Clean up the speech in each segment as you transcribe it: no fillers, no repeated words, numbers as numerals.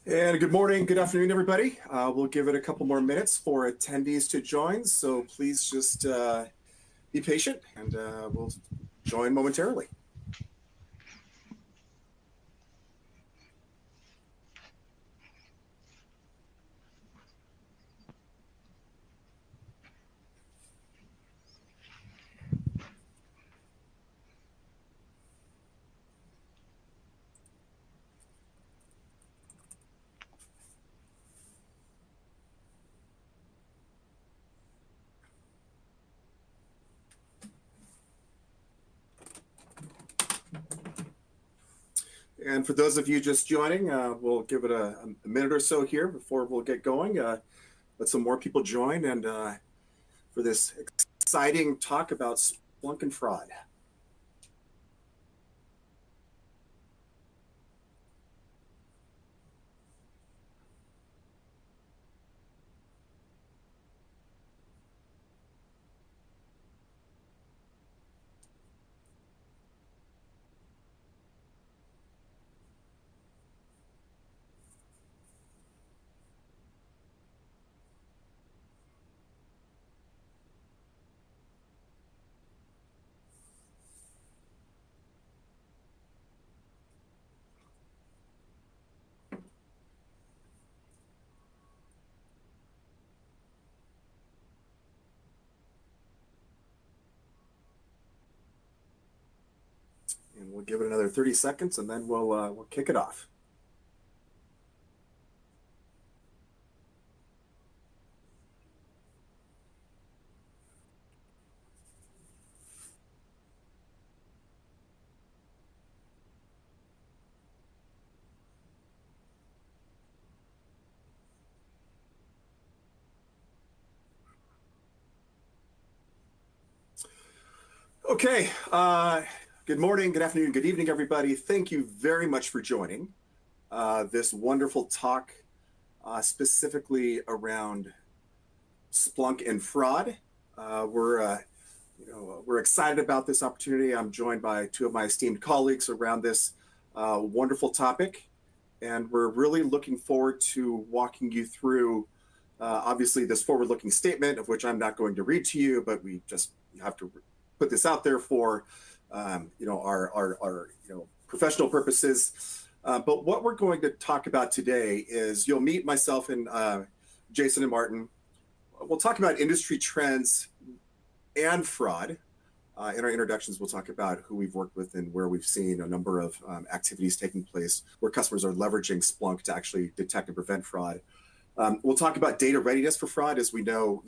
And good morning, good afternoon, everybody. We'll give it a couple more minutes for attendees to join, so please just be patient and we'll join momentarily. And for those of you just joining, we'll give it a minute or so here before we'll get going. Let some more people join and for this exciting talk about Splunk and fraud. And we'll give it another 30 seconds and then we'll kick it off. Okay, good morning, good afternoon, good evening, everybody. Thank you very much for joining this wonderful talk, specifically around Splunk and fraud. We're excited about this opportunity. I'm joined by two of my esteemed colleagues around this wonderful topic, and we're really looking forward to walking you through, obviously, this forward-looking statement, of which I'm not going to read to you, but we just have to put this out there for our professional purposes. But what we're going to talk about today is you'll meet myself and Jason and Martin. We'll talk about industry trends and fraud. In our introductions, we'll talk about who we've worked with and where we've seen a number of activities taking place where customers are leveraging Splunk to actually detect and prevent fraud. We'll talk about data readiness for fraud. As we know,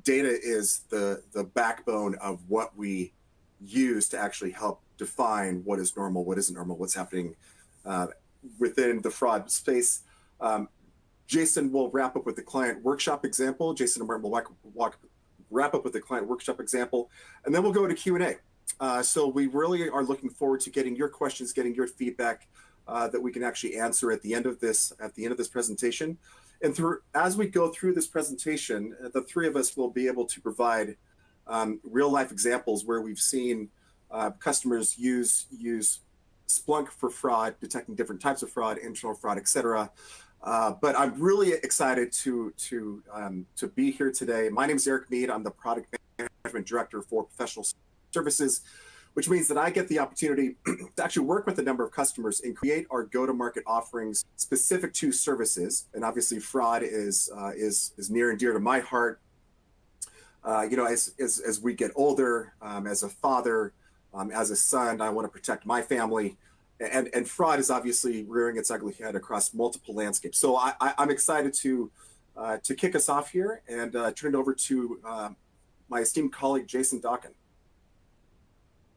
data is the backbone of what we use to actually help define what is normal, what isn't normal, what's happening within the fraud space. Jason will wrap up with the client workshop example. Jason and Martin will wrap up with the client workshop example, and then we'll go to Q&A. So we really are looking forward to getting your questions, getting your feedback that we can actually answer at the end of this presentation. And as we go through this presentation, the three of us will be able to provide real-life examples where we've seen customers use Splunk for fraud, detecting different types of fraud, internal fraud, et cetera. But I'm really excited to be here today. My name is Eric Mead. I'm the Product Management Director for Professional Services, which means that I get the opportunity to actually work with a number of customers and create our go-to-market offerings specific to services. And obviously, fraud is near and dear to my heart. As we get older, as a father, as a son, I want to protect my family. And fraud is obviously rearing its ugly head across multiple landscapes. So I'm excited to kick us off here and turn it over to my esteemed colleague, Jason Dawkin.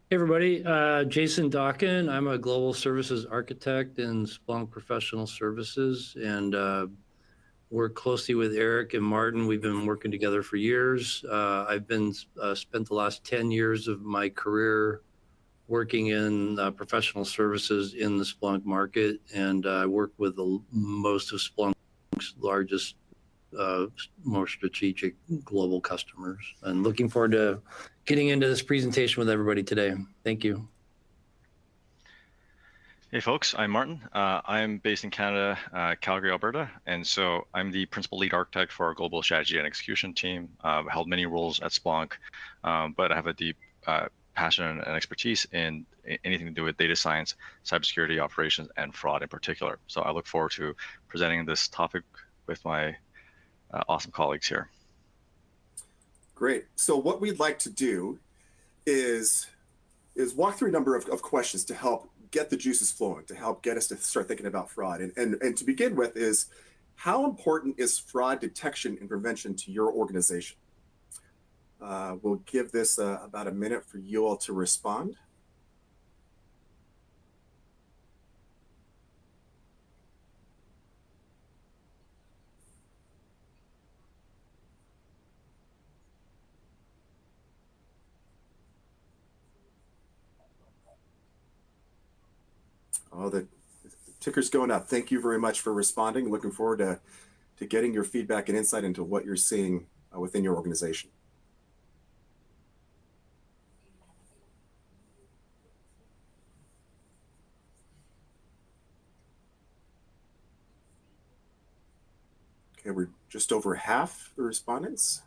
Hey everybody, Jason Dawkin. I'm a global services architect in Splunk Professional Services and work closely with Eric and Martin. We've been working together for years. I've been spent the last 10 years of my career working in professional services in the Splunk market, and I work with most of Splunk's largest, more strategic global customers. And looking forward to getting into this presentation with everybody today. Thank you. Hey folks, I'm Martin. I'm based in Canada, Calgary, Alberta, and so I'm the principal lead architect for our global strategy and execution team. I've held many roles at Splunk, but I have a deep passion and expertise in anything to do with data science, cybersecurity operations, and fraud in particular. So I look forward to presenting this topic with my awesome colleagues here. Great. So what we'd like to do is walk through a number of questions to help get the juices flowing, to help get us to start thinking about fraud. And to begin with is, how important is fraud detection and prevention to your organization? We'll give this about a minute for you all to respond. Oh, the ticker's going up. Thank you very much for responding. Looking forward to getting your feedback and insight into what you're seeing within your organization. Okay, we're just over half the respondents.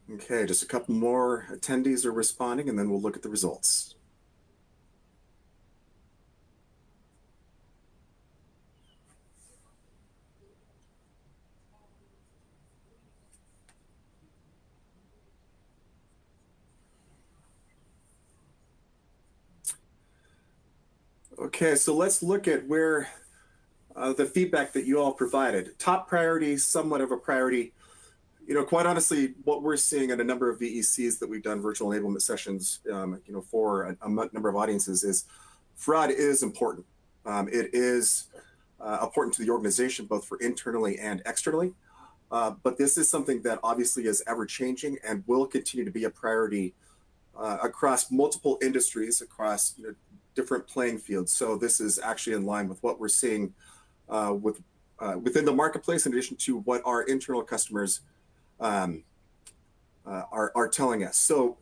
Okay, just a couple more attendees are responding, and then we'll look at the results. Okay, so let's look at where the feedback that you all provided. Top priority, somewhat of a priority. Quite honestly, what we're seeing at a number of VECs that we've done virtual enablement sessions, for a number of audiences, is fraud is important. It is important to the organization, both for internally and externally. But this is something that obviously is ever changing and will continue to be a priority across multiple industries, across different playing fields. So this is actually in line with what we're seeing within the marketplace, in addition to what our internal customers are telling us. So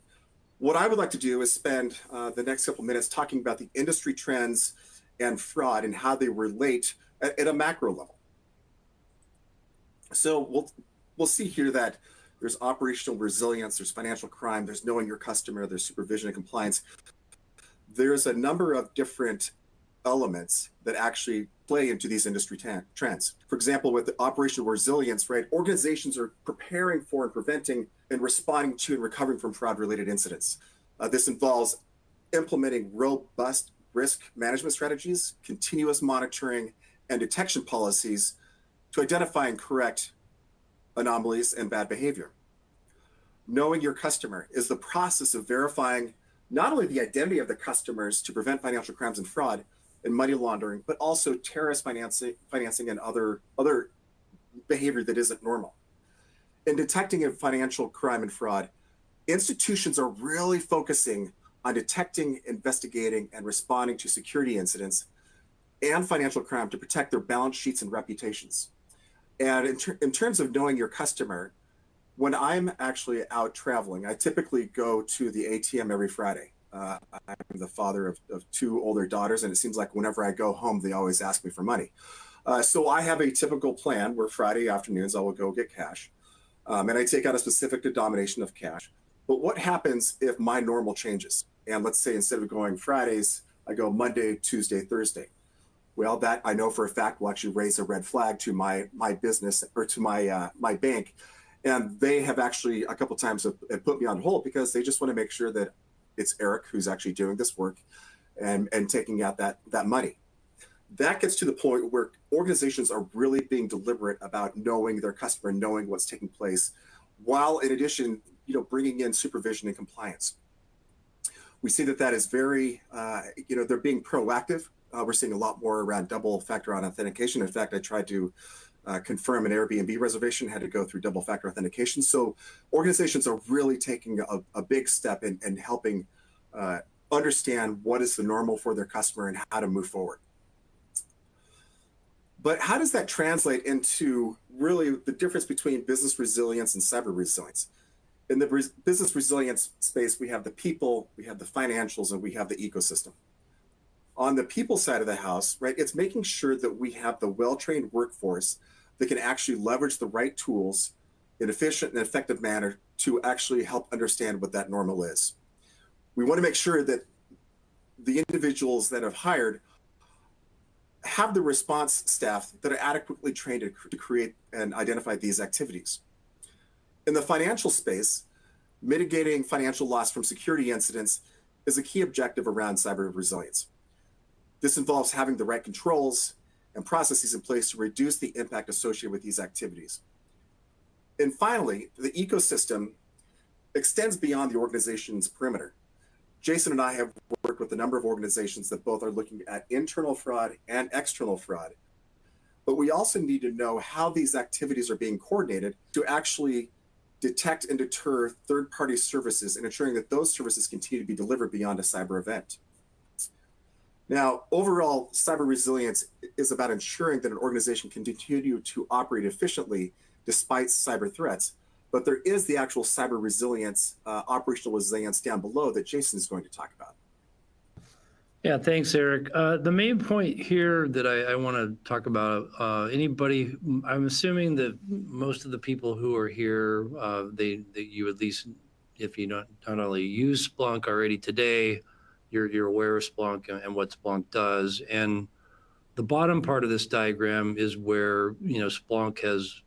what I would like to do is spend the next couple minutes talking about the industry trends and fraud and how they relate at a macro level. So we'll see here that there's operational resilience, there's financial crime, there's knowing your customer, there's supervision and compliance. There's a number of different elements that actually play into these industry trends. For example, with the operational resilience, right, organizations are preparing for and preventing and responding to and recovering from fraud-related incidents. This involves implementing robust risk management strategies, continuous monitoring, and detection policies to identify and correct anomalies and bad behavior. Knowing your customer is the process of verifying not only the identity of the customers to prevent financial crimes and fraud and money laundering, but also terrorist financing and other behavior that isn't normal. In detecting financial crime and fraud, institutions are really focusing on detecting, investigating, and responding to security incidents and financial crime to protect their balance sheets and reputations. And in terms of knowing your customer, when I'm actually out traveling, I typically go to the ATM every Friday. I'm the father of two older daughters, and it seems like whenever I go home, they always ask me for money. So I have a typical plan where Friday afternoons I will go get cash, and I take out a specific denomination of cash. But what happens if my normal changes? And let's say instead of going Fridays, I go Monday, Tuesday, Thursday. Well, that I know for a fact will actually raise a red flag to my business or to my bank. And they have actually a couple times have put me on hold because they just want to make sure that it's Eric who's actually doing this work and taking out that money. That gets to the point where organizations are really being deliberate about knowing their customer, knowing what's taking place, while in addition, bringing in supervision and compliance. We see that is very, they're being proactive. We're seeing a lot more around double factor authentication. In fact, I tried to confirm an Airbnb reservation, had to go through double factor authentication. So organizations are really taking a big step in helping understand what is the normal for their customer and how to move forward. But how does that translate into really the difference between business resilience and cyber resilience? In the business resilience space, we have the people, we have the financials, and we have the ecosystem. On the people side of the house, right, it's making sure that we have the well-trained workforce that can actually leverage the right tools in efficient and effective manner to actually help understand what that normal is. We want to make sure that the individuals that have hired have the response staff that are adequately trained to create and identify these activities. In the financial space, mitigating financial loss from security incidents is a key objective around cyber resilience. This involves having the right controls and processes in place to reduce the impact associated with these activities. And finally, the ecosystem extends beyond the organization's perimeter. Jason and I have worked with a number of organizations that both are looking at internal fraud and external fraud. But we also need to know how these activities are being coordinated to actually detect and deter third-party services and ensuring that those services continue to be delivered beyond a cyber event. Now, overall, cyber resilience is about ensuring that an organization can continue to operate efficiently despite cyber threats. But there is the actual cyber resilience, operational resilience down below that Jason is going to talk about. Yeah, thanks, Eric. The main point here that I want to talk about, I'm assuming that most of the people who are here, you at least, if you not only use Splunk already today, you're aware of Splunk and what Splunk does. And the bottom part of this diagram is where, Splunk has,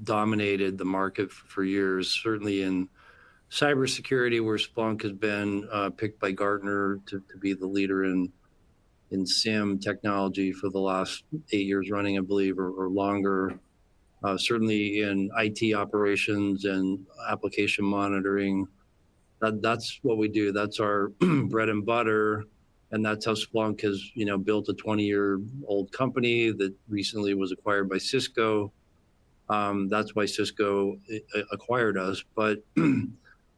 dominated the market for years, certainly in cybersecurity, where Splunk has been picked by Gartner to be the leader in SIEM technology for the last 8 years running, I believe, or longer. Certainly in IT operations and application monitoring, that's what we do. That's our bread and butter. And that's how Splunk has, built a 20-year-old company that recently was acquired by Cisco. That's why Cisco acquired us. But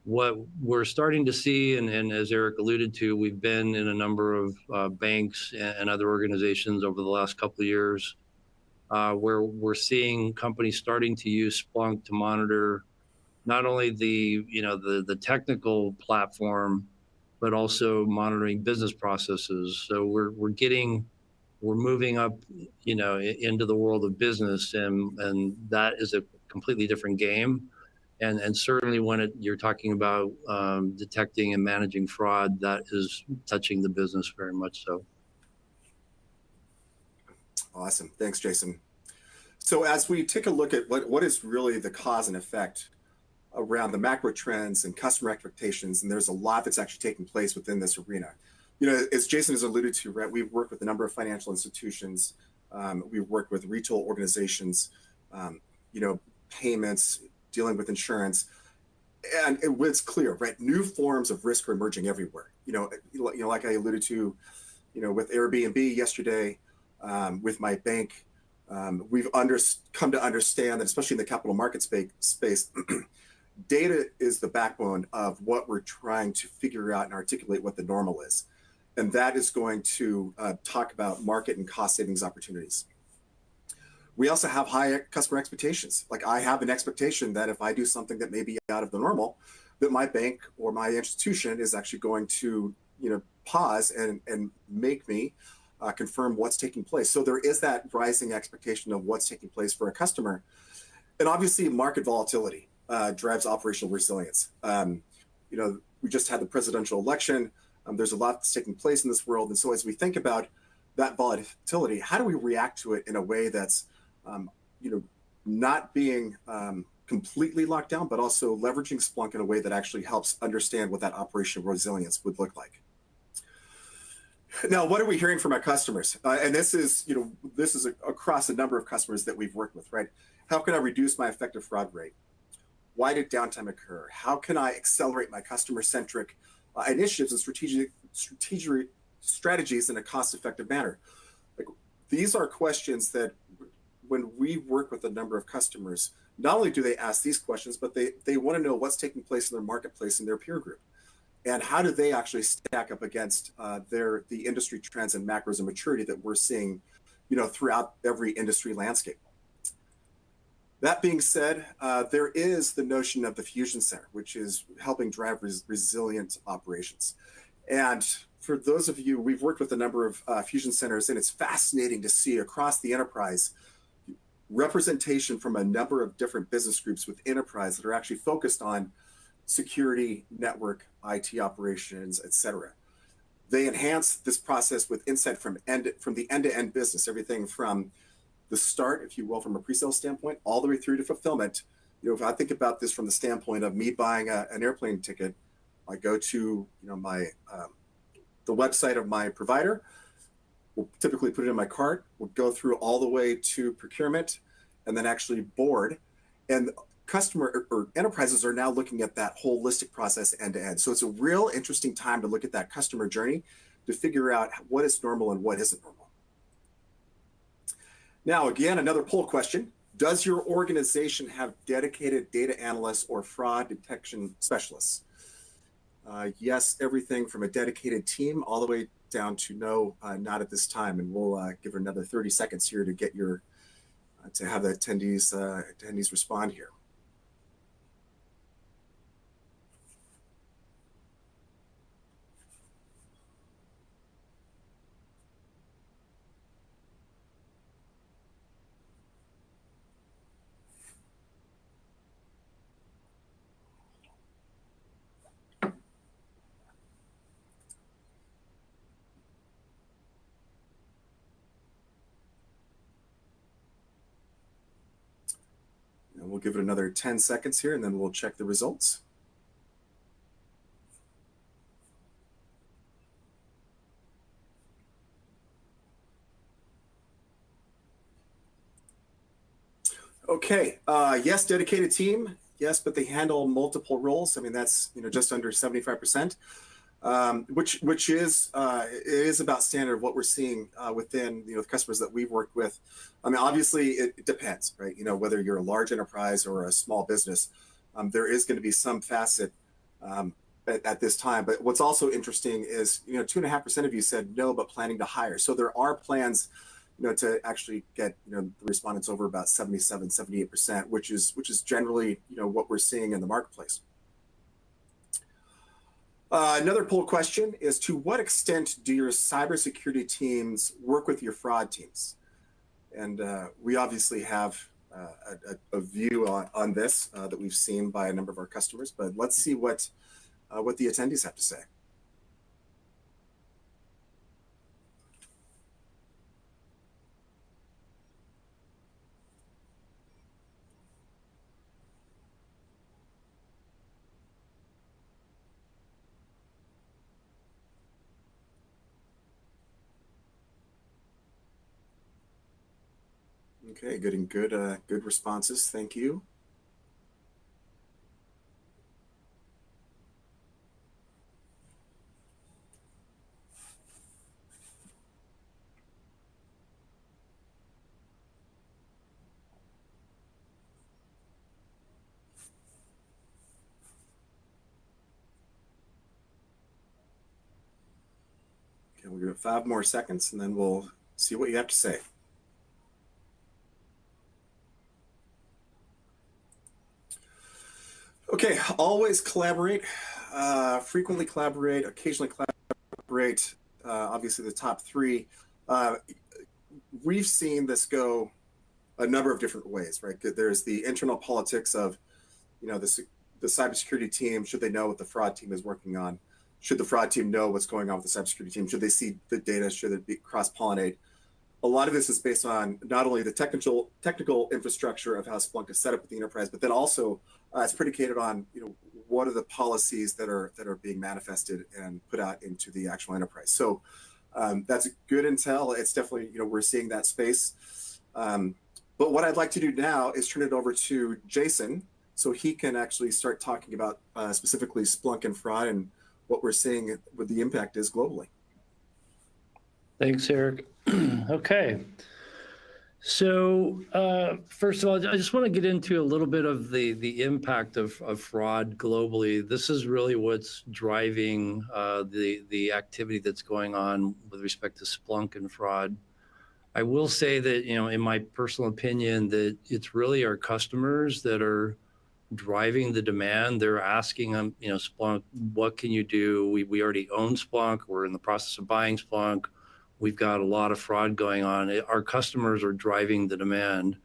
what we're starting to see, and as Eric alluded to, we've been in a number of banks and other organizations over the last couple of years where we're seeing companies starting to use Splunk to monitor not only the technical platform, but also monitoring business processes. So we're moving up, into the world of business, and that is a completely different game. And certainly when you're talking about detecting and managing fraud, that is touching the business very much so. Awesome. Thanks, Jason. So as we take a look at what is really the cause and effect around the macro trends and customer expectations, and there's a lot that's actually taking place within this arena. As Jason has alluded to, right, we've worked with a number of financial institutions. We've worked with retail organizations, payments, dealing with insurance. And it's clear, right, new forms of risk are emerging everywhere. Like I alluded to, with Airbnb yesterday, with my bank, we've come to understand that, especially in the capital market space, data is the backbone of what we're trying to figure out and articulate what the normal is. And that is going to talk about market and cost savings opportunities. We also have high customer expectations. Like, I have an expectation that if I do something that may be out of the normal, that my bank or my institution is actually going to, pause and make me confirm what's taking place. So there is that rising expectation of what's taking place for a customer. And obviously market volatility drives operational resilience. We just had the presidential election. There's a lot that's taking place in this world. And so as we think about that volatility, how do we react to it in a way that's, not being completely locked down, but also leveraging Splunk in a way that actually helps understand what that operational resilience would look like? Now, what are we hearing from our customers? And this is across a number of customers that we've worked with, right? How can I reduce my effective fraud rate? Why did downtime occur? How can I accelerate my customer-centric initiatives and strategies in a cost-effective manner? These are questions that, when we work with a number of customers, not only do they ask these questions, but they want to know what's taking place in their marketplace and their peer group. And how do they actually stack up against the industry trends and macros and maturity that we're seeing throughout every industry landscape. That being said, there is the notion of the Fusion Center, which is helping drive resilient operations. And for those of you, we've worked with a number of Fusion Centers, and it's fascinating to see across the enterprise representation from a number of different business groups with enterprise that are actually focused on security, network, IT operations, et cetera. They enhance this process with insight from the end-to-end business, everything from the start, if you will, from a pre-sale standpoint, all the way through to fulfillment. If I think about this from the standpoint of me buying an airplane ticket, I go to the website of my provider. We'll typically put it in my cart. We'll go through all the way to procurement, and then actually board. And customer or enterprises are now looking at that holistic process end to end. So it's a real interesting time to look at that customer journey to figure out what is normal and what isn't normal. Now, again, another poll question. Does your organization have dedicated data analysts or fraud detection specialists? Yes, everything from a dedicated team all the way down to no, not at this time. And we'll give another 30 seconds here to get to have the attendees respond here. And we'll give it another 10 seconds here, and then we'll check the results. Okay, yes, dedicated team, yes, but they handle multiple roles. I mean, that's just under 75%, which is it is about standard of what we're seeing within the customers that we've worked with. I mean, obviously it depends, right? Whether you're a large enterprise or a small business, there is going to be some facet at this time. But what's also interesting is 2.5% of you said no, but planning to hire. So there are plans to actually get the respondents over about 77-78%, which is generally what we're seeing in the marketplace. Another poll question is, to what extent do your cybersecurity teams work with your fraud teams? And we obviously have a view on this that we've seen by a number of our customers, but let's see what the attendees have to say. Okay, getting good responses. Thank you. Okay, we'll give it 5 more seconds, and then we'll see what you have to say. Okay, always collaborate, frequently collaborate, occasionally collaborate, obviously the top 3. We've seen this go a number of different ways, right? There's the internal politics of, the cybersecurity team. Should they know what the fraud team is working on? Should the fraud team know what's going on with the cybersecurity team? Should they see the data? Should it be cross-pollinate? A lot of this is based on not only the technical infrastructure of how Splunk is set up with the enterprise, but then also it's predicated on what are the policies that are being manifested and put out into the actual enterprise. So that's good intel. It's definitely we're seeing that space. But what I'd like to do now is turn it over to Jason, so he can actually start talking about specifically Splunk and fraud and what we're seeing, what the impact is globally. Thanks, Eric. Okay. So first of all, I just want to get into a little bit of the impact of fraud globally. This is really what's driving the activity that's going on with respect to Splunk and fraud. I will say that, in my personal opinion, that it's really our customers that are driving the demand. They're asking them, Splunk, what can you do? We already own Splunk. We're in the process of buying Splunk. We've got a lot of fraud going on. Our customers are driving the demand,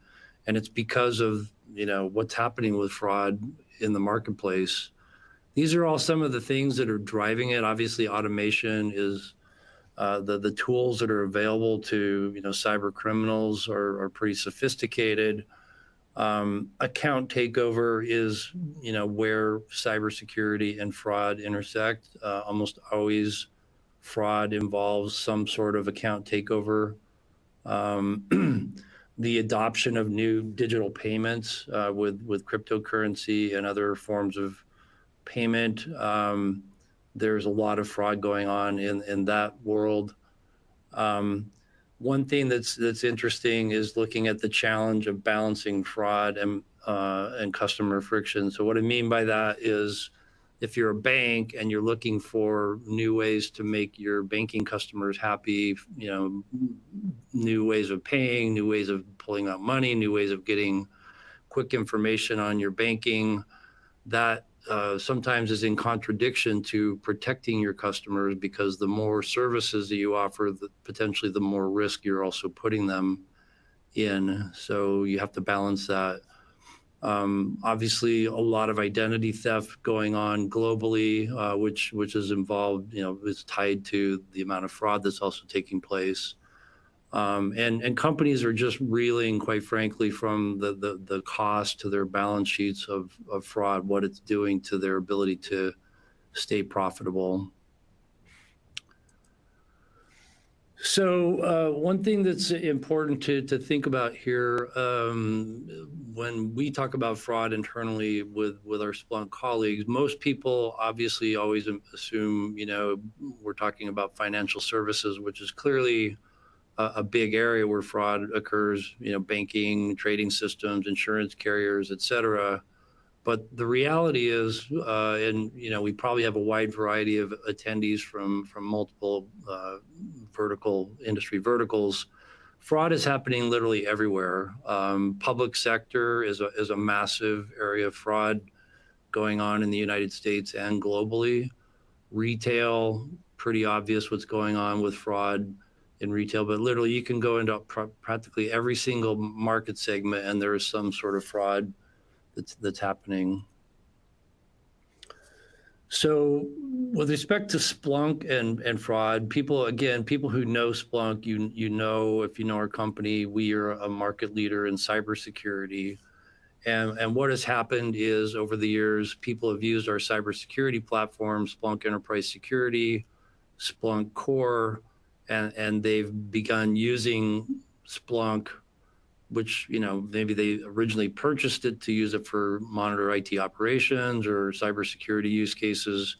and it's because of, what's happening with fraud in the marketplace. These are all some of the things that are driving it. Obviously, automation is the tools that are available to cyber criminals are pretty sophisticated. Account takeover is where cybersecurity and fraud intersect. Almost always, fraud involves some sort of account takeover. The adoption of new digital payments with cryptocurrency and other forms of payment. There's a lot of fraud going on in that world. One thing that's interesting is looking at the challenge of balancing fraud and customer friction. So what I mean by that is, if you're a bank and you're looking for new ways to make your banking customers happy, new ways of paying, new ways of pulling out money, new ways of getting quick information on your banking, that sometimes is in contradiction to protecting your customers, because the more services that you offer, potentially the more risk you're also putting them in. So you have to balance that. Obviously, a lot of identity theft going on globally, which is involved, is tied to the amount of fraud that's also taking place. And companies are just reeling, quite frankly, from the cost to their balance sheets of fraud, what it's doing to their ability to stay profitable. So one thing that's important to think about here, when we talk about fraud internally with our Splunk colleagues, most people obviously always assume, we're talking about financial services, which is clearly a big area where fraud occurs, banking, trading systems, insurance carriers, et cetera. But the reality is, and we probably have a wide variety of attendees from multiple industry verticals. Fraud is happening literally everywhere. Public sector is a massive area of fraud going on in the United States and globally. Retail, pretty obvious what's going on with fraud in retail, but literally you can go into practically every single market segment and there is some sort of fraud that's happening. So with respect to Splunk and fraud, people who know Splunk, if you know our company, we are a market leader in cybersecurity. And what has happened is, over the years, people have used our cybersecurity platform, Splunk Enterprise Security, Splunk Core, and they've begun using Splunk, which, maybe they originally purchased it to use it for monitor IT operations or cybersecurity use cases.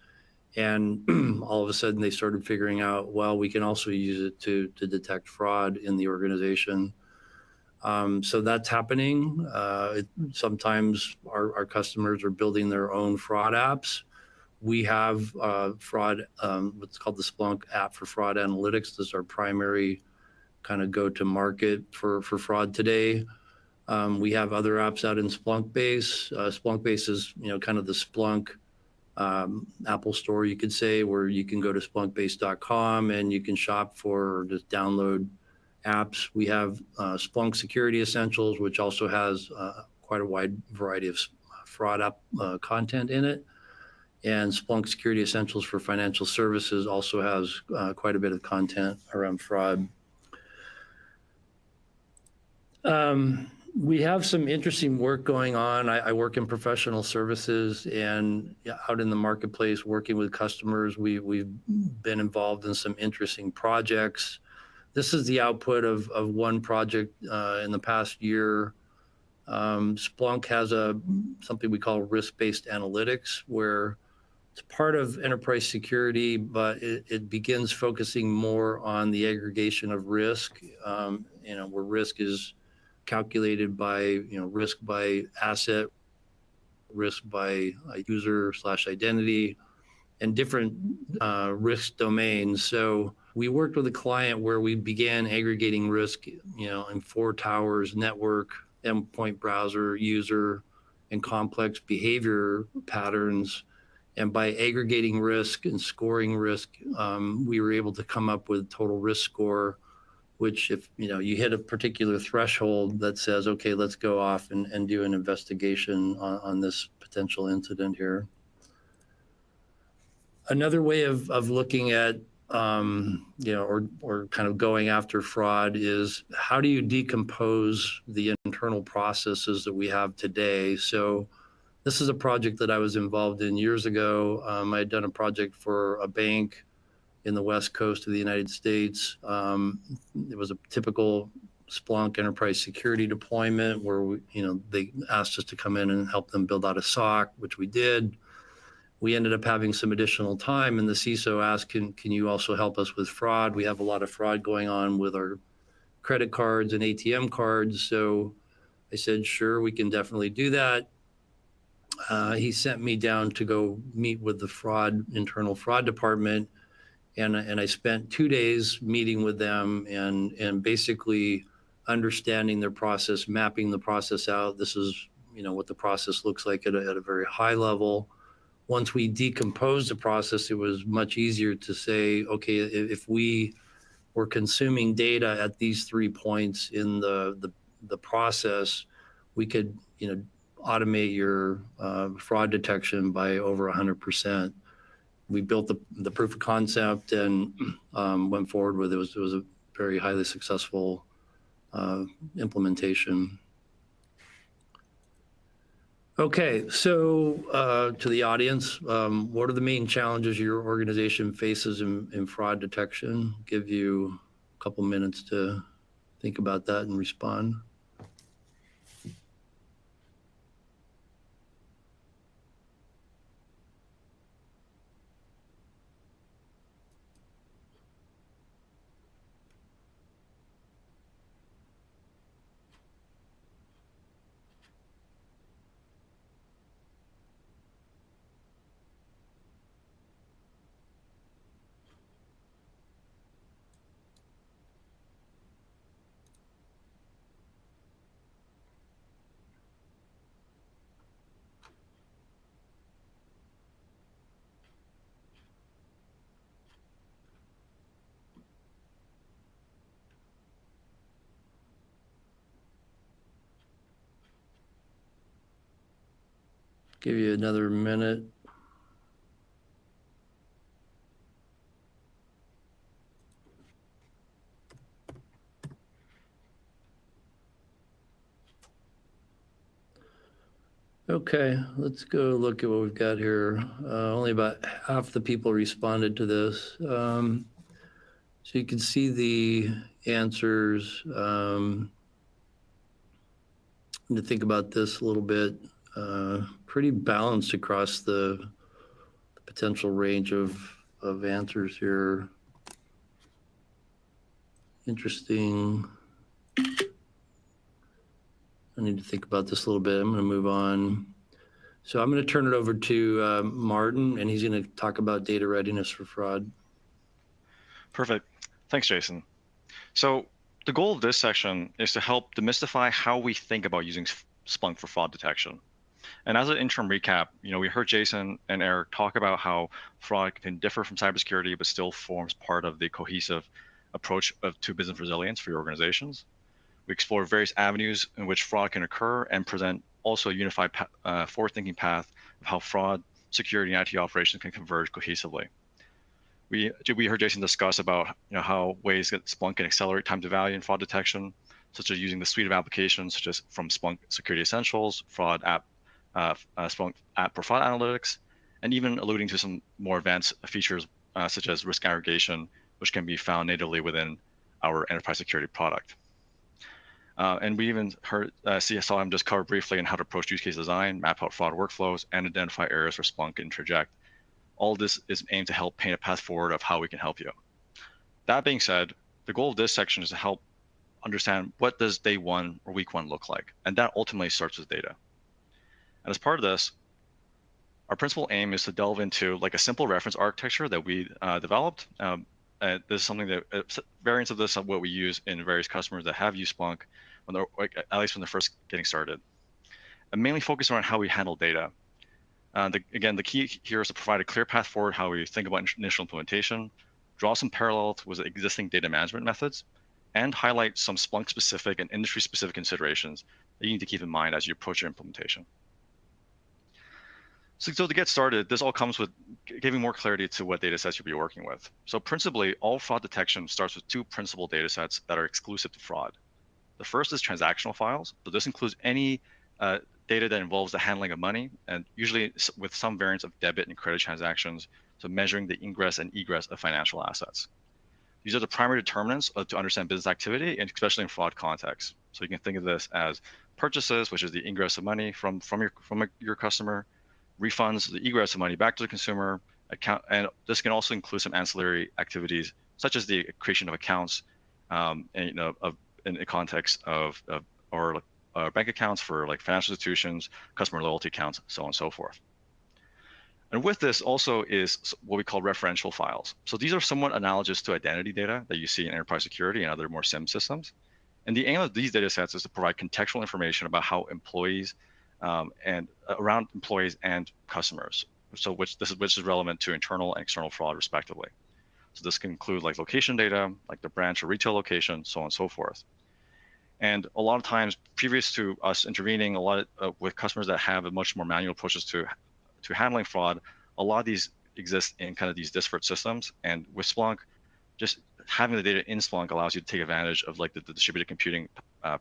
And all of a sudden they started figuring out, well, we can also use it to detect fraud in the organization. So that's happening. Sometimes our customers are building their own fraud apps. We have fraud, what's called the Splunk app for fraud analytics. This is our primary kind of go to market for fraud today. We have other apps out in Splunkbase. Splunkbase is, kind of the Splunk Apple Store, you could say, where you can go to splunkbase.com and you can shop for or just download apps. We have Splunk Security Essentials, which also has quite a wide variety of fraud app content in it. And Splunk Security Essentials for Financial Services also has quite a bit of content around fraud. We have some interesting work going on. I work in professional services, and out in the marketplace working with customers, we've been involved in some interesting projects. This is the output of one project in the past year. Splunk has something we call risk-based analytics, where it's part of enterprise security, but it begins focusing more on the aggregation of risk, where risk is calculated by, risk by asset, risk by user/identity, and different risk domains. So we worked with a client where we began aggregating risk, in 4 towers: network, endpoint, browser, user, and complex behavior patterns. And by aggregating risk and scoring risk, we were able to come up with total risk score, which if you hit a particular threshold that says, okay, let's go off and do an investigation on this potential incident here. Another way of looking at or kind of going after fraud is, how do you decompose the internal processes that we have today? So this is a project that I was involved in years ago. I had done a project for a bank in the West Coast of the United States. It was a typical Splunk enterprise security deployment where they asked us to come in and help them build out a SOC, which we did. We ended up having some additional time, and the CISO asked, can you also help us with fraud? We have a lot of fraud going on with our credit cards and ATM cards. So I said, sure, we can definitely do that. He sent me down to go meet with the internal fraud department. And I spent 2 days meeting with them and basically understanding their process, mapping the process out. This is, what the process looks like at a very high level. Once we decomposed the process, it was much easier to say, okay, if we were consuming data at these 3 points in the process, we could, automate your fraud detection by over 100%. We built the proof of concept and went forward with it. It was a very highly successful implementation. Okay, so to the audience, what are the main challenges your organization faces in fraud detection? Give you a couple minutes to think about that and respond. Give you another minute. Okay, let's go look at what we've got here. Only about half the people responded to this. So you can see the answers. To think about this a little bit, pretty balanced across the potential range of answers here. Interesting. I need to think about this a little bit. I'm going to move on. So I'm going to turn it over to Martin, and he's going to talk about data readiness for fraud. Perfect. Thanks, Jason. So the goal of this section is to help demystify how we think about using Splunk for fraud detection. And as an interim recap, we heard Jason and Eric talk about how fraud can differ from cybersecurity, but still forms part of the cohesive approach to business resilience for your organizations. We explore various avenues in which fraud can occur and present also a unified forward-thinking path of how fraud, security, and IT operations can converge cohesively. We heard Jason discuss about how ways that Splunk can accelerate time to value in fraud detection, such as using the suite of applications such as from Splunk Security Essentials, Fraud App, Splunk App for Fraud Analytics, and even alluding to some more advanced features such as risk aggregation, which can be found natively within our enterprise security product. And we even heard saw him just cover briefly on how to approach use case design, map out fraud workflows, and identify areas where Splunk can interject. All this is aimed to help paint a path forward of how we can help you. That being said, the goal of this section is to help understand what does day one or week one look like, and that ultimately starts with data. And as part of this, our principal aim is to delve into like a simple reference architecture that we developed this is something that variants of this are what we use in various customers that have used Splunk when they're at least when they're first getting started. And mainly focus around how we handle data. Again, the key here is to provide a clear path forward how we think about initial implementation, draw some parallels with existing data management methods, and highlight some Splunk-specific and industry-specific considerations that you need to keep in mind as you approach your implementation. So to get started, this all comes with giving more clarity to what data sets you'll be working with. So principally, all fraud detection starts with two principal data sets that are exclusive to fraud. The first is transactional files. So this includes any data that involves the handling of money, and usually with some variants of debit and credit transactions, so measuring the ingress and egress of financial assets. These are the primary determinants to understand business activity, and especially in fraud contexts. So you can think of this as purchases, which is the ingress of money from your customer, refunds, the egress of money back to the consumer, account, and this can also include some ancillary activities, such as the creation of accounts, and in the context of bank accounts for like financial institutions, customer loyalty accounts, so on and so forth. And with this also is what we call referential files. So these are somewhat analogous to identity data that you see in enterprise security and other more SIM systems. And the aim of these data sets is to provide contextual information about how employees and around employees and customers. So which is relevant to internal and external fraud respectively. So this can include like location data, like the branch or retail location, so on and so forth. And a lot of times, previous to us intervening, with customers that have a much more manual approaches to handling fraud, a lot of these exist in kind of these disparate systems. And with Splunk, just having the data in Splunk allows you to take advantage of like the distributed computing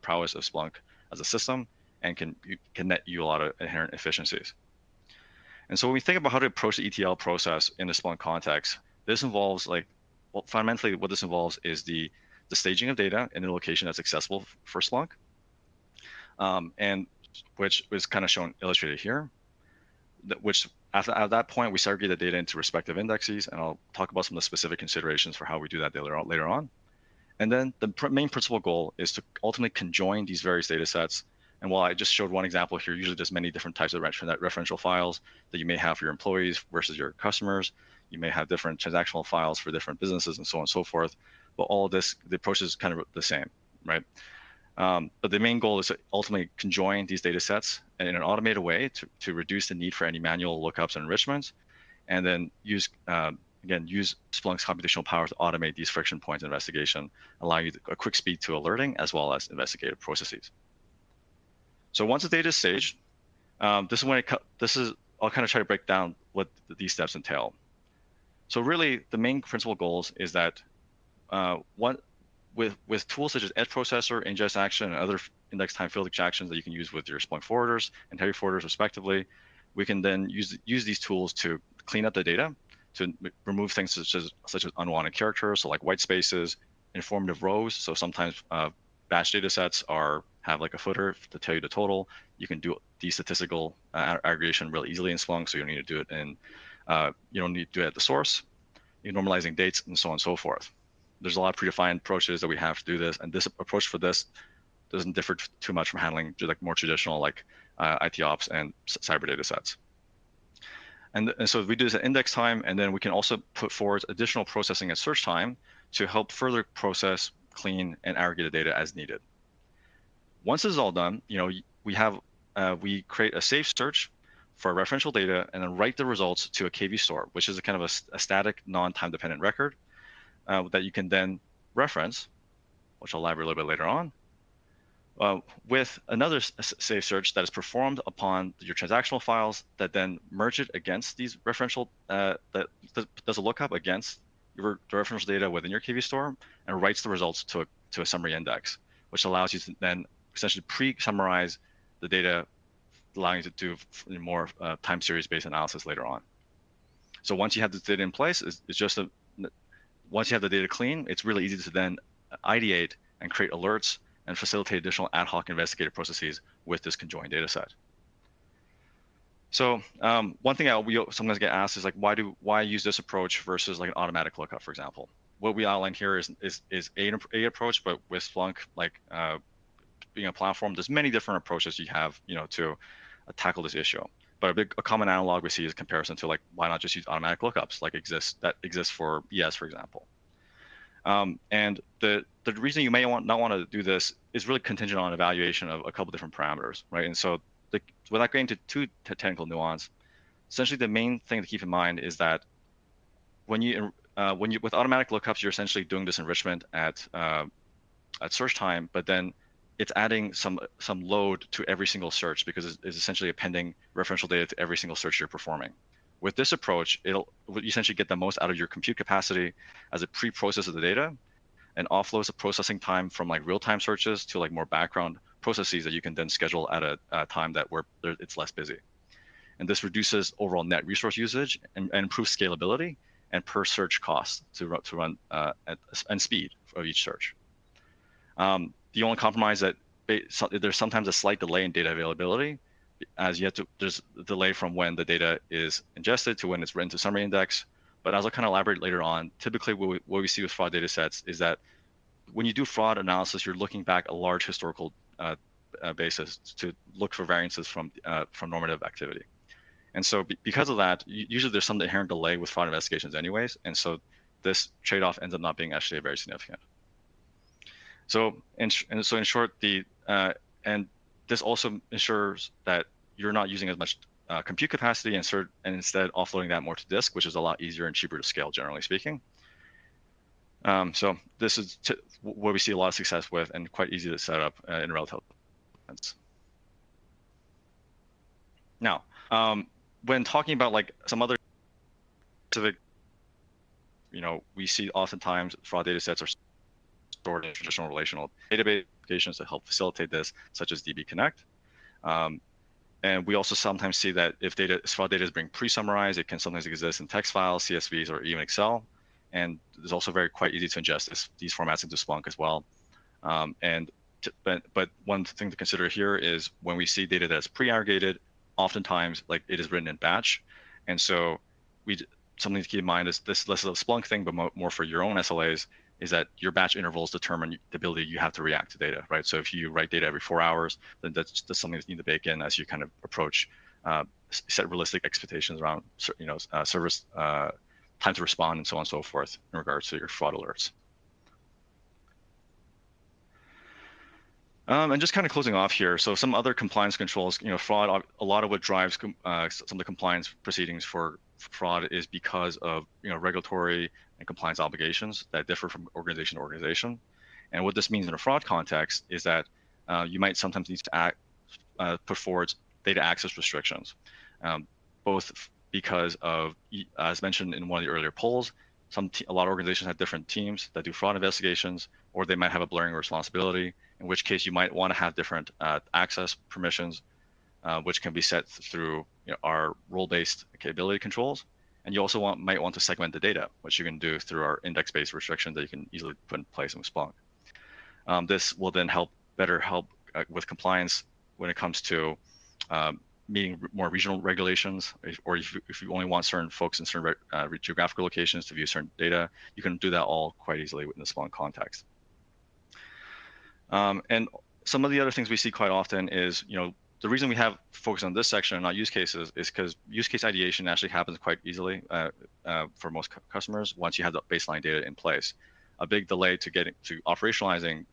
prowess of Splunk as a system, and can net you a lot of inherent efficiencies. And so when we think about how to approach the ETL process in the Splunk context, this involves fundamentally what this involves is the staging of data in a location that's accessible for Splunk, and which is kind of shown illustrated here. Which at that point we segregate the data into respective indexes, and I'll talk about some of the specific considerations for how we do that later on. And then the main principal goal is to ultimately conjoin these various data sets. And while I just showed one example here, usually there's many different types of referential files that you may have for your employees versus your customers. You may have different transactional files for different businesses and so on and so forth. But all of this, the approach is kind of the same, right? But the main goal is to ultimately conjoin these data sets in an automated way to reduce the need for any manual lookups and enrichments, and then use Splunk's computational power to automate these friction points in investigation, allowing you a quick speed to alerting as well as investigative processes. So once the data is staged, I'll kind of try to break down what these steps entail. So really, the main principal goals is that with tools such as Edge Processor, ingest action, and other index time field actions that you can use with your Splunk forwarders and heavy forwarders respectively, we can then use these tools to clean up the data, to remove things such as unwanted characters, so like white spaces, informative rows. So sometimes batch data sets have like a footer to tell you the total. You can do the statistical aggregation really easily in Splunk, so you don't need to do it you don't need to do it at the source. You're normalizing dates and so on and so forth. There's a lot of predefined approaches that we have to do this, and this approach for this doesn't differ too much from handling like more traditional like IT ops and cyber data sets. And so we do this at index time, and then we can also put forward additional processing at search time to help further process, clean, and aggregate the data as needed. Once this is all done, we create a safe search for referential data, and then write the results to a KV store, which is a kind of a static, non-time dependent record that you can then reference, which I'll elaborate a little bit later on, with another safe search that is performed upon your transactional files that then merge it against these referential, that does a lookup against the referential data within your KV store and writes the results to a summary index, which allows you to then essentially pre-summarize the data, allowing you to do more time series based analysis later on. So once you have the data in place, once you have the data clean, it's really easy to then ideate and create alerts and facilitate additional ad hoc investigative processes with this conjoined data set. So one thing we sometimes get asked is like, why use this approach versus like an automatic lookup, for example? What we outline here is a approach, but with Splunk, like being a platform, there's many different approaches you have, to tackle this issue. But a common analog we see is comparison to like, why not just use automatic lookups that exist for ES, for example. And the reason you may not want to do this is really contingent on evaluation of a couple different parameters, right? And so without getting into too technical nuance, essentially the main thing to keep in mind is that when you with automatic lookups, you're essentially doing this enrichment at search time, but then it's adding some load to every single search because it's essentially appending referential data to every single search you're performing. With this approach, it'll essentially get the most out of your compute capacity as it pre-processes the data and offloads the processing time from like real-time searches to like more background processes that you can then schedule at a time that where it's less busy. And this reduces overall net resource usage and improves scalability and per search cost to run and speed of each search. The only compromise that there's sometimes a slight delay in data availability, as there's a delay from when the data is ingested to when it's written to summary index. But as I'll kind of elaborate later on, typically what we see with fraud data sets is that when you do fraud analysis, you're looking back a large historical basis to look for variances from normative activity. And so because of that, usually there's some inherent delay with fraud investigations anyways. And so this trade-off ends up not being actually very significant. So in short, and this also ensures that you're not using as much compute capacity and instead offloading that more to disk, which is a lot easier and cheaper to scale, generally speaking. So this is what we see a lot of success with and quite easy to set up in relative sense. Now, when talking about like some other specific, we see oftentimes fraud data sets are stored in traditional relational database applications to help facilitate this, such as DB Connect. And we also sometimes see that if fraud data is being pre-summarized, it can sometimes exist in text files, CSVs, or even Excel. And it's also quite easy to ingest these formats into Splunk as well. But one thing to consider here is when we see data that's pre-aggregated, oftentimes like it is written in batch. And so something to keep in mind is this less of a Splunk thing, but more for your own SLAs, is that your batch intervals determine the ability you have to react to data, right? So if you write data every 4 hours, then that's something that you need to bake in as you kind of approach, set realistic expectations around, service time to respond and so on and so forth in regards to your fraud alerts. And just kind of closing off here, so some other compliance controls, fraud, a lot of what drives some of the compliance proceedings for fraud is because of regulatory and compliance obligations that differ from organization to organization. And what this means in a fraud context is that you might sometimes need to put forward data access restrictions, both because of, as mentioned in one of the earlier polls, a lot of organizations have different teams that do fraud investigations, or they might have a blurring of responsibility, in which case you might want to have different access permissions, which can be set through our role-based capability controls. And you also might want to segment the data, which you can do through our index-based restrictions that you can easily put in place in Splunk. This will then better help with compliance when it comes to meeting more regional regulations, or if you only want certain folks in certain geographical locations to view certain data, you can do that all quite easily within the Splunk context. And some of the other things we see quite often is, the reason we have focused on this section and not use cases is because use case ideation actually happens quite easily for most customers once you have the baseline data in place. A big delay to getting to operationalizing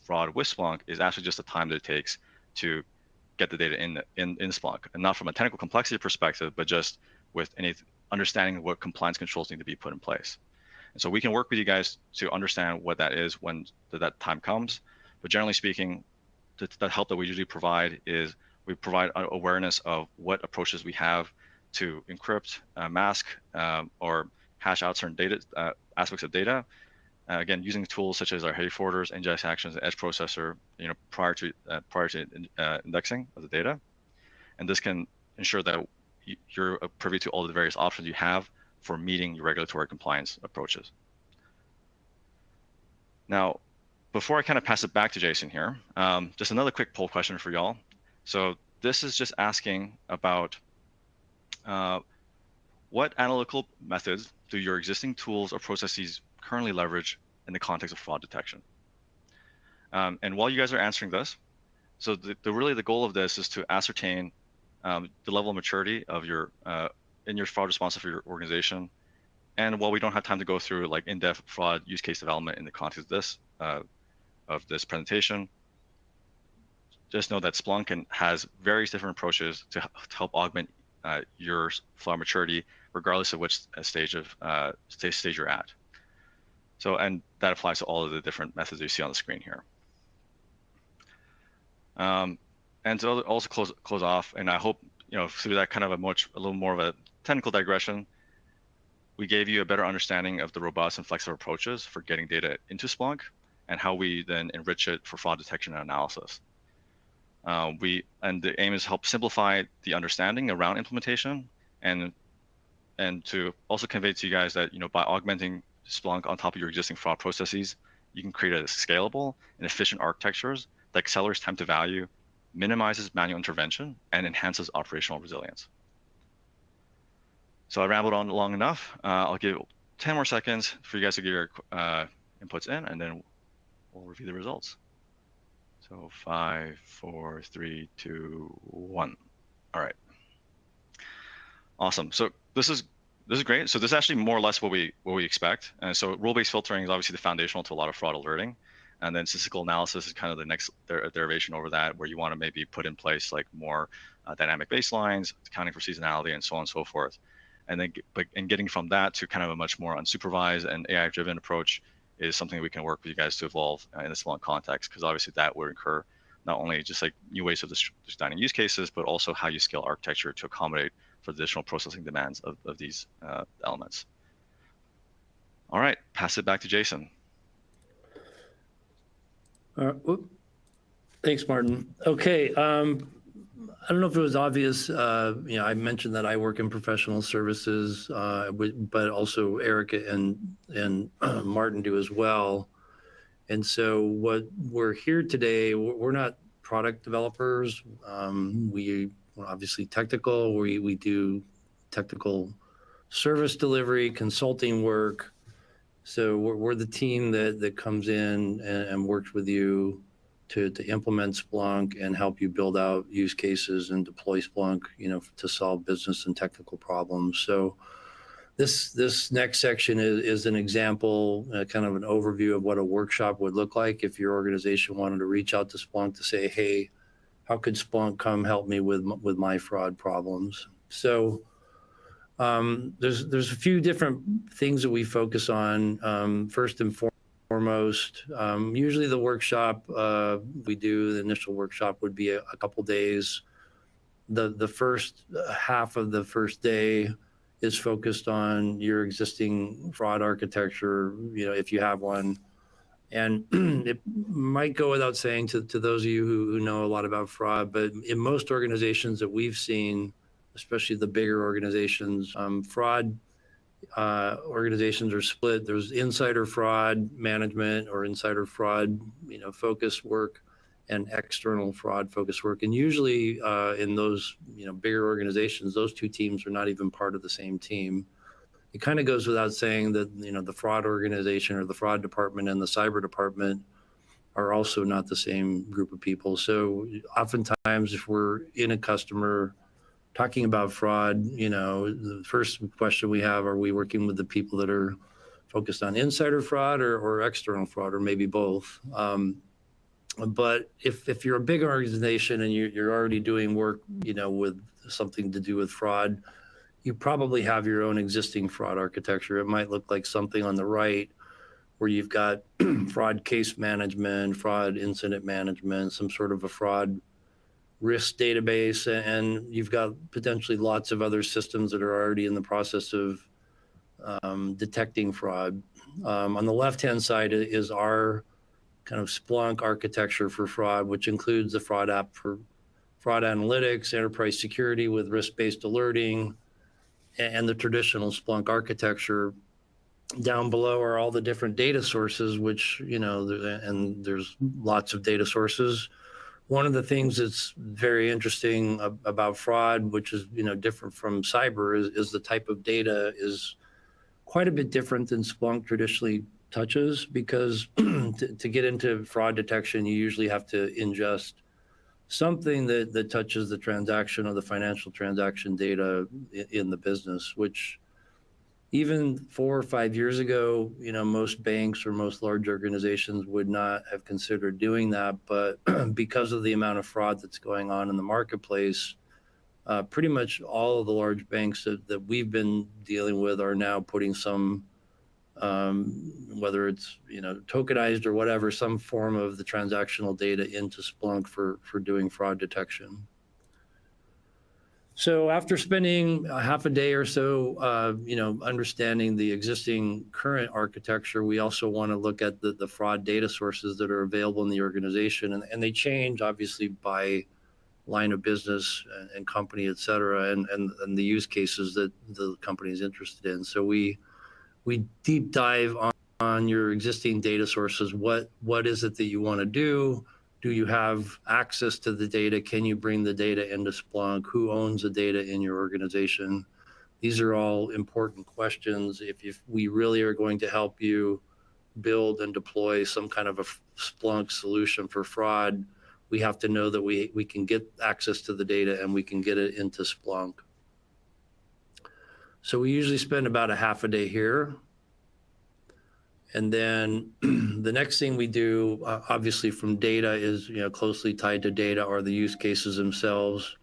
fraud with Splunk is actually just the time that it takes to get the data in Splunk, and not from a technical complexity perspective, but just with any understanding what compliance controls need to be put in place. And so we can work with you guys to understand what that is when that time comes. But generally speaking, the help that we usually provide is we provide awareness of what approaches we have to encrypt, mask, or hash out certain data aspects of data. Again, using tools such as our heavy forwarders, ingest actions, edge processor, prior to indexing of the data, and this can ensure that you're privy to all the various options you have for meeting your regulatory compliance approaches. Now, before I kind of pass it back to Jason here, just another quick poll question for y'all. So this is just asking about what analytical methods do your existing tools or processes currently leverage in the context of fraud detection? And while you guys are answering this, so really the goal of this is to ascertain the level of maturity of your in your fraud response for your organization, And while we don't have time to go through like in-depth fraud use case development in the context of this presentation, just know that Splunk has various different approaches to help augment your fraud maturity, regardless of which stage you're at. So, and that applies to all of the different methods you see on the screen here. And to also close off, and I hope through that kind of a little more of a technical digression, we gave you a better understanding of the robust and flexible approaches for getting data into Splunk and how we then enrich it for fraud detection and analysis. And the aim is to help simplify the understanding around implementation and to also convey to you guys that by augmenting Splunk on top of your existing fraud processes, you can create a scalable and efficient architectures that accelerates time to value, minimizes manual intervention, and enhances operational resilience. So I rambled on long enough. I'll give 10 more seconds for you guys to give your inputs in, and then we'll review the results. So 5, 4, 3, 2, 1. All right. Awesome. So this is great. So this is actually more or less what we expect. And so rule-based filtering is obviously the foundational to a lot of fraud alerting. And then statistical analysis is kind of the next derivation over that, where you want to maybe put in place like more dynamic baselines, accounting for seasonality, and so on and so forth. And then getting from that to kind of a much more unsupervised and AI-driven approach is something we can work with you guys to evolve in the Splunk context, because obviously that would incur not only just like new ways of designing use cases, but also how you scale architecture to accommodate for the additional processing demands of these elements. All right, pass it back to Jason. Thanks, Martin. Okay, I don't know if it was obvious. I mentioned that I work in professional services, but also Eric and Martin do as well. And so what we're here today, we're not product developers. We're obviously technical. We do technical service delivery, consulting work. So we're the team that comes in and works with you to implement Splunk and help you build out use cases and deploy Splunk, to solve business and technical problems. So this next section is an example, kind of an overview of what a workshop would look like if your organization wanted to reach out to Splunk to say, hey, how could Splunk come help me with my fraud problems? So there's a few different things that we focus on. First and foremost, usually the workshop the initial workshop would be a couple days. The first half of the first day is focused on your existing fraud architecture, if you have one. And it might go without saying to those of you who know a lot about fraud, but in most organizations that we've seen, especially the bigger organizations, fraud organizations are split. There's insider fraud management or insider fraud, focus work, and external fraud focus work. And usually in those, bigger organizations, those two teams are not even part of the same team. It kind of goes without saying that, the fraud organization or the fraud department and the cyber department are also not the same group of people. So oftentimes if we're in a customer talking about fraud, the first question we have, are we working with the people that are focused on insider fraud or external fraud, or maybe both? But if you're a big organization and you're already doing work, with something to do with fraud, you probably have your own existing fraud architecture. It might look like something on the right where you've got fraud case management, fraud incident management, some sort of a fraud risk database, and you've got potentially lots of other systems that are already in the process of detecting fraud. On the left-hand side is our kind of Splunk architecture for fraud, which includes the fraud app for fraud analytics, enterprise security with risk-based alerting, and the traditional Splunk architecture. Down below are all the different data sources, which, and there's lots of data sources. One of the things that's very interesting about fraud, which is, different from cyber, is the type of data is quite a bit different than Splunk traditionally touches, because to get into fraud detection, you usually have to ingest something that touches the transaction or the financial transaction data in the business, which Even 4 or 5 years ago, most banks or most large organizations would not have considered doing that. But because of the amount of fraud that's going on in the marketplace, pretty much all of the large banks that we've been dealing with are now putting some, whether it's tokenized or whatever, some form of the transactional data into Splunk for doing fraud detection. So after spending a half a day or so, understanding the existing current architecture, we also want to look at the fraud data sources that are available in the organization, and they change obviously by line of business and company, et cetera, and the use cases that the company is interested in. So we deep dive on your existing data sources. What is it that you want to do? Do you have access to the data? Can you bring the data into Splunk? Who owns the data in your organization? These are all important questions. If we really are going to help you build and deploy some kind of a Splunk solution for fraud, we have to know that we can get access to the data and we can get it into Splunk. So we usually spend about a half a day here. And then the next thing we do, obviously from data, is closely tied to data are the use cases themselves.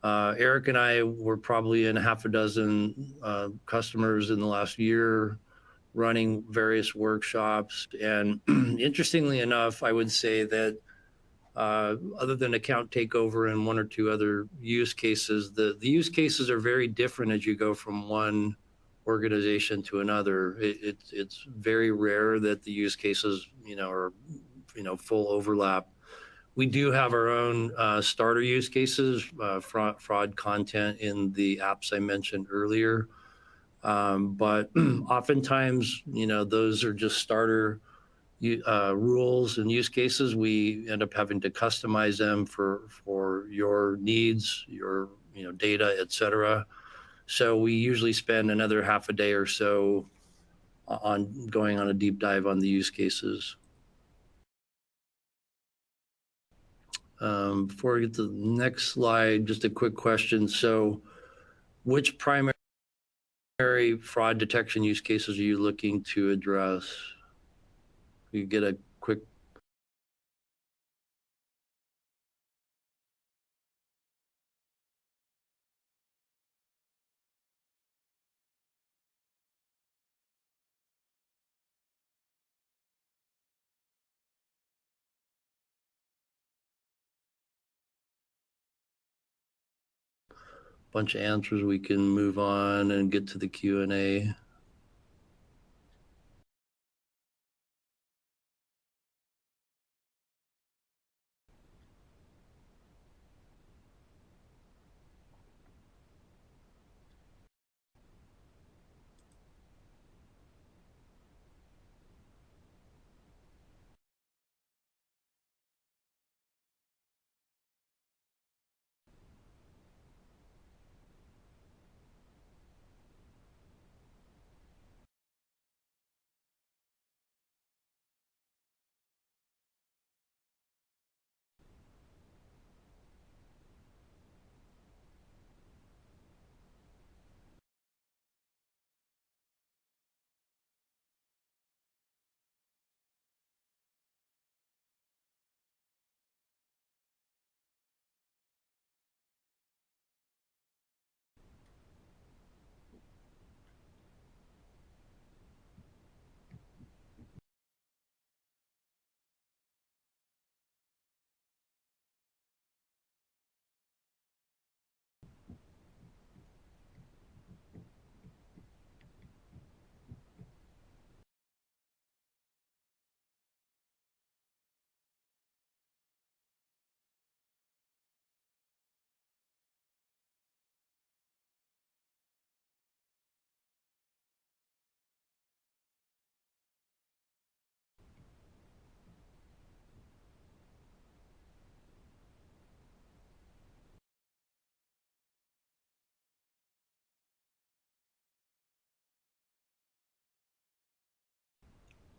Eric and I were probably in half a dozen customers in the last year, running various workshops. And interestingly enough, I would say that other than account takeover and one or two other use cases, the use cases are very different as you go from one organization to another. It's very rare that the use cases, are, full overlap. We do have our own starter use cases, fraud content in the apps I mentioned earlier. But oftentimes, those are just starter rules and use cases. We end up having to customize them for your needs, your data, et cetera. So we usually spend another half a day or so on going on a deep dive on the use cases. Before I get to the next slide, just a quick question. So which primary fraud detection use cases are you looking to address? You get a quick. Bunch of answers, we can move on and get to the Q&A.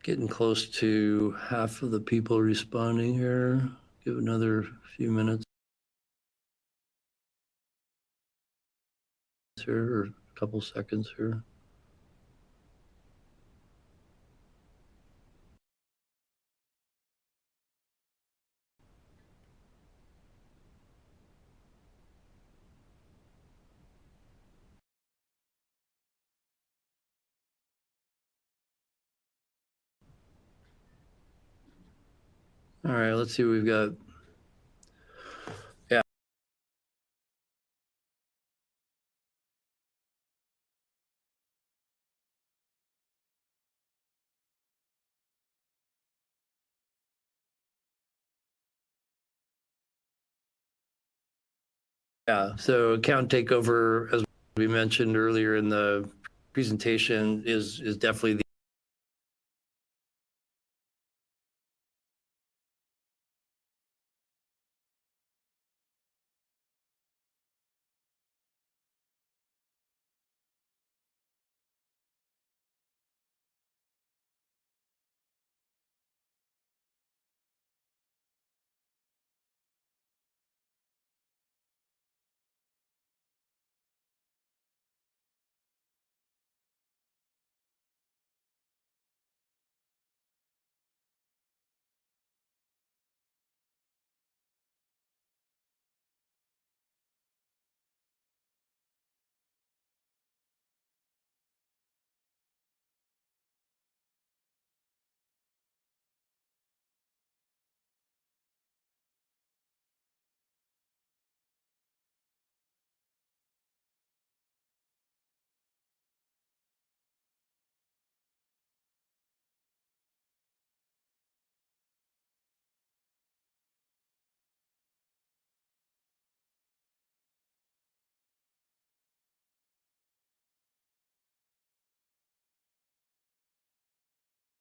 Getting close to half of the people responding here. Give another few minutes here, or a couple seconds here. All right, let's see what we've got. Yeah. Yeah, so account takeover, as we mentioned earlier in the presentation, is definitely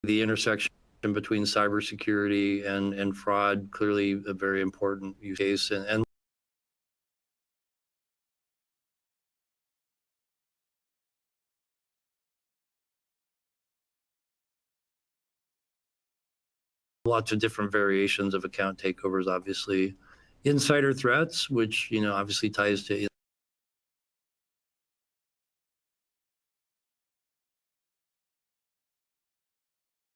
the intersection between cybersecurity and fraud. Clearly, a very important use case, and lots of different variations of account takeovers. Obviously, insider threats, which obviously ties to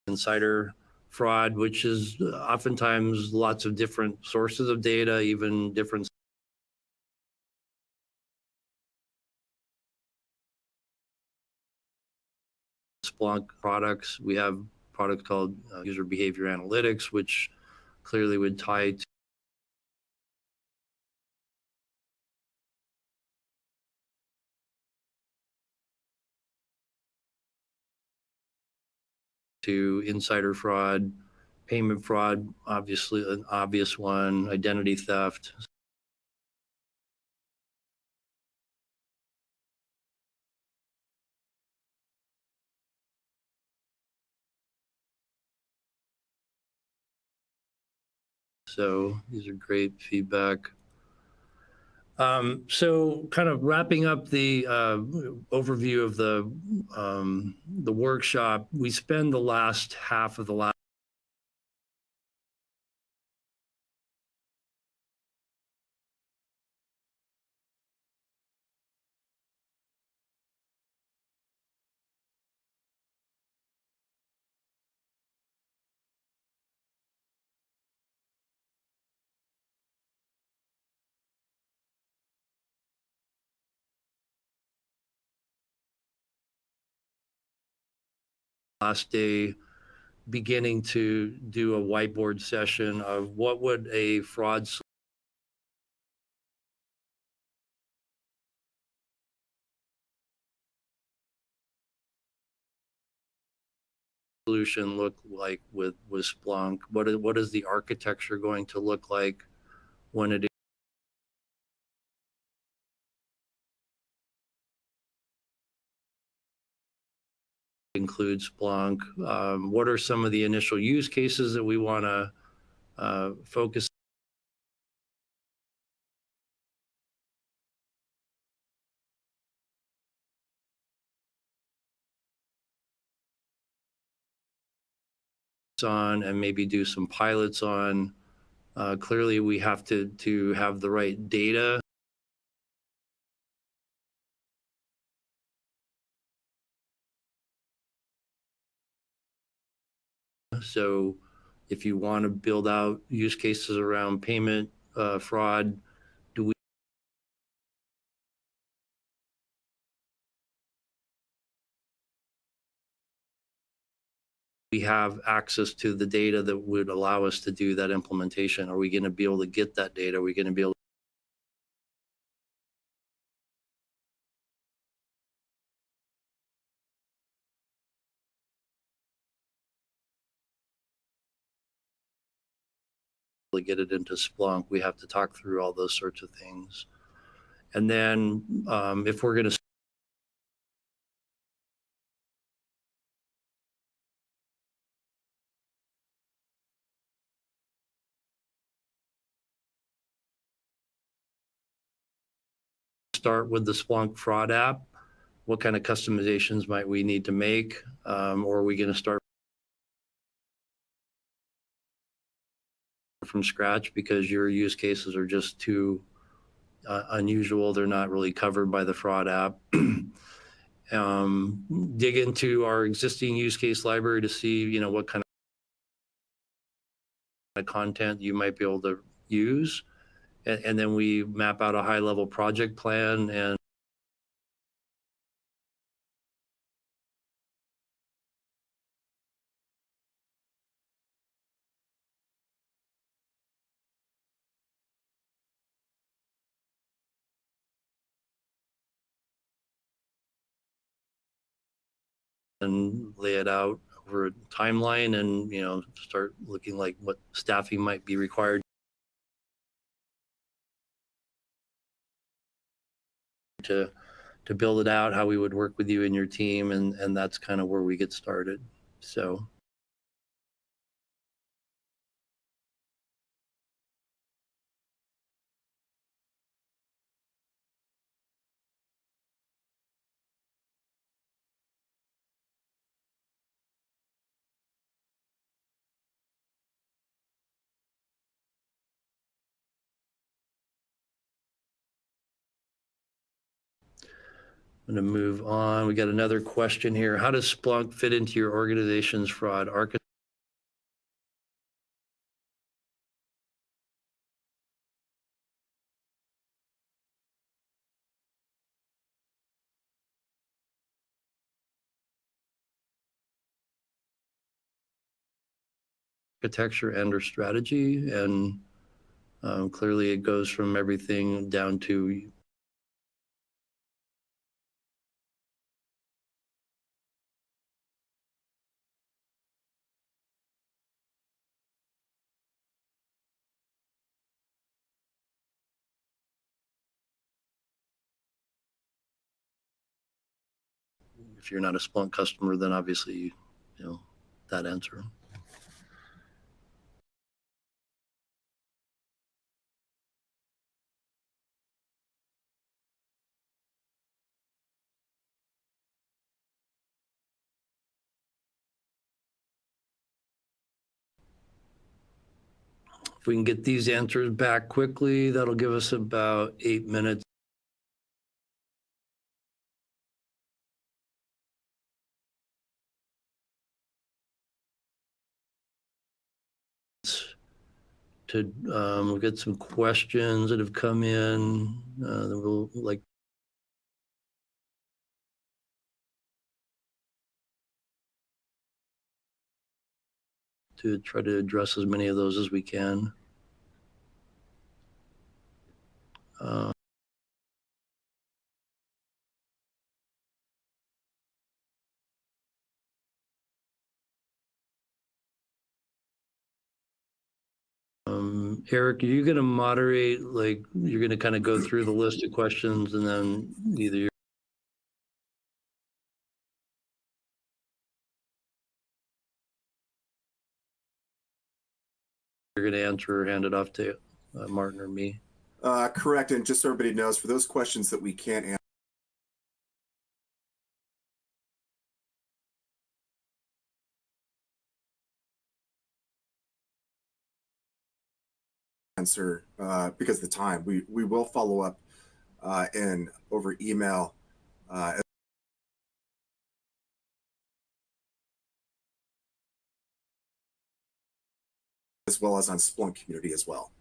insider fraud, which is oftentimes lots of different sources of data, even different Splunk products. We have products called user behavior analytics, which clearly would tie to insider fraud, payment fraud, obviously an obvious one, identity theft. So these are great feedback. So kind of wrapping up the overview of the workshop, we spend the last half of the last day beginning to do a whiteboard session of what would a fraud solution look like with Splunk? What is the architecture going to look like when it includes Splunk? What are some of the initial use cases that we want to focus on and maybe do some pilots on? Clearly, we have to have the right data. So if you want to build out use cases around payment fraud, do we have access to the data that would allow us to do that implementation? Are we going to be able to get that data? Are we going to be able to get it into Splunk? We have to talk through all those sorts of things. And then if we're going to start with the Splunk fraud app, what kind of customizations might we need to make? Or are we going to start from scratch because your use cases are just too unusual? They're not really covered by the fraud app. Dig into our existing use case library to see, what kind of content you might be able to use. And then we map out a high-level project plan and lay it out over a timeline and, start looking like what staffing might be required to build it out, how we would work with you and your team, and that's kind of where we get started. So I'm going to move on. We got another question here. How does Splunk fit into your organization's fraud architecture and or strategy? And clearly it goes from everything down to if you're not a Splunk customer, then obviously, that answer. If we can get these answers back quickly, that'll give us about 8 minutes to we'll get some questions that have come in that we'll like to try to address as many of those as we can. Eric, are you going to moderate, like you're going to kind of go through the list of questions and then either you're going to answer or hand it off to Martin or me? Correct. And just so everybody knows, for those questions that we can't answer because of the time, we will follow up in over email as well as on Splunk community as well.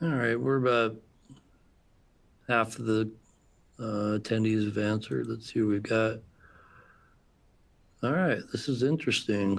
All right, we're about half of the attendees have answered. Let's see what we've got. All right, this is interesting.